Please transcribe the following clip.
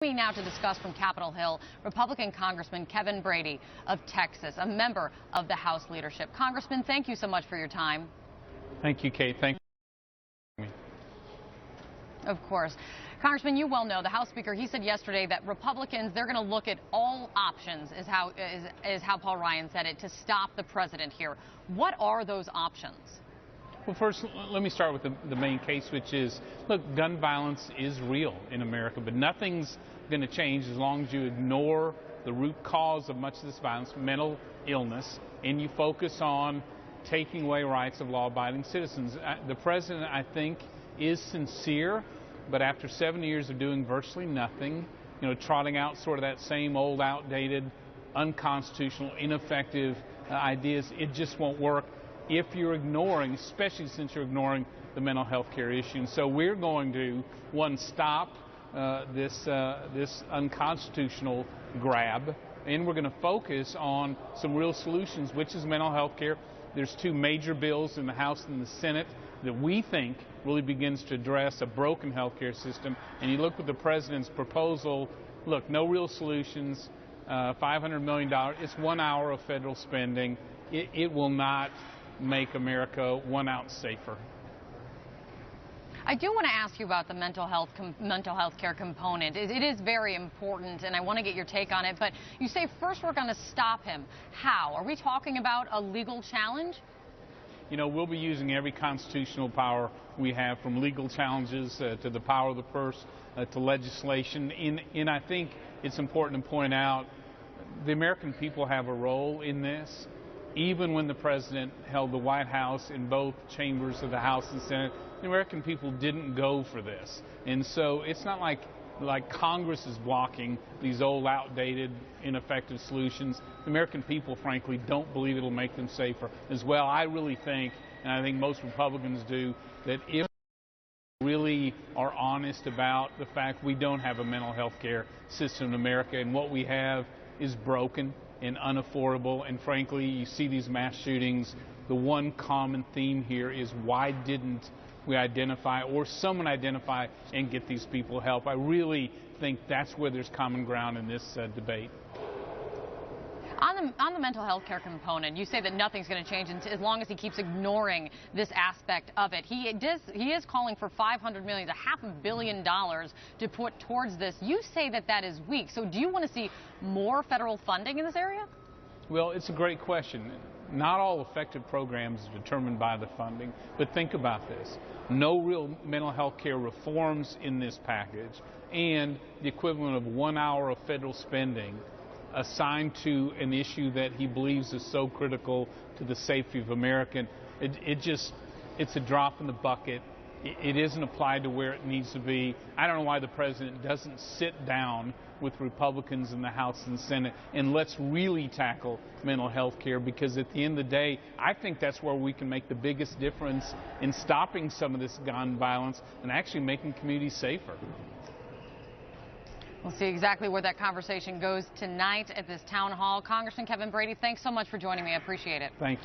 Now to discuss from Capitol Hill, Republican Congressman Kevin Brady of Texas, a member of the House leadership. Congressman, thank you so much for your time. Thank you, Kate. Thank you. Of course. Congressman, you well know the House Speaker, he said yesterday that Republicans, they're going to look at all options, is how Paul Ryan said it, to stop the president here. What are those options? Well, first, let me start with the main case, which is, look, gun violence is real in America, but nothing's going to change as long as you ignore the root cause of much of this violence, mental illness, and you focus on taking away rights of law-abiding citizens. The president, I think, is sincere, but after 7 years of doing virtually nothing, trotting out sort of that same old, outdated, unconstitutional, ineffective ideas, it just won't work if you're ignoring, especially since you're ignoring the mental health care issue. And so we're going to, one, stop this unconstitutional grab, and we're going to focus on some real solutions, which is mental health care. There's two major bills in the House and the Senate that we think really begins to address a broken health care system. And you look at the president's proposal, look, no real solutions, $500 million. It's 1 hour of federal spending. It will not make America 1 ounce safer. I do want to ask you about the mental health care component. It is very important, and I want to get your take on it. But you say first we're going to stop him. How? Are we talking about a legal challenge? We'll be using every constitutional power we have, from legal challenges to the power of the purse to legislation. And I think it's important to point out the American people have a role in this. Even when the president held the White House in both chambers of the House and Senate, the American people didn't go for this. And so it's not like Congress is blocking these old, outdated, ineffective solutions. The American people, frankly, don't believe it'll make them safer as well. I really think, and I think most Republicans do, that if we really are honest about the fact we don't have a mental health care system in America, and what we have is broken and unaffordable, and frankly, you see these mass shootings, the one common theme here is, why didn't we identify, or someone identify, and get these people help? I really think that's where there's common ground in this debate. On the mental health care component, you say that nothing's going to change as long as he keeps ignoring this aspect of it. He is calling for $500 million, $500 million to put towards this. You say that that is weak. So do you want to see more federal funding in this area? Well, it's a great question. Not all effective programs are determined by the funding, but think about this. No real mental health care reforms in this package, and the equivalent of 1 hour of federal spending assigned to an issue that he believes is so critical to the safety of Americans. It's a drop in the bucket. It isn't applied to where it needs to be. I don't know why the president doesn't sit down with Republicans in the House and Senate and let's really tackle mental health care, because at the end of the day, I think that's where we can make the biggest difference in stopping some of this gun violence and actually making communities safer. We'll see exactly where that conversation goes tonight at this town hall. Congressman Kevin Brady, thanks so much for joining me. I appreciate it. Thank you.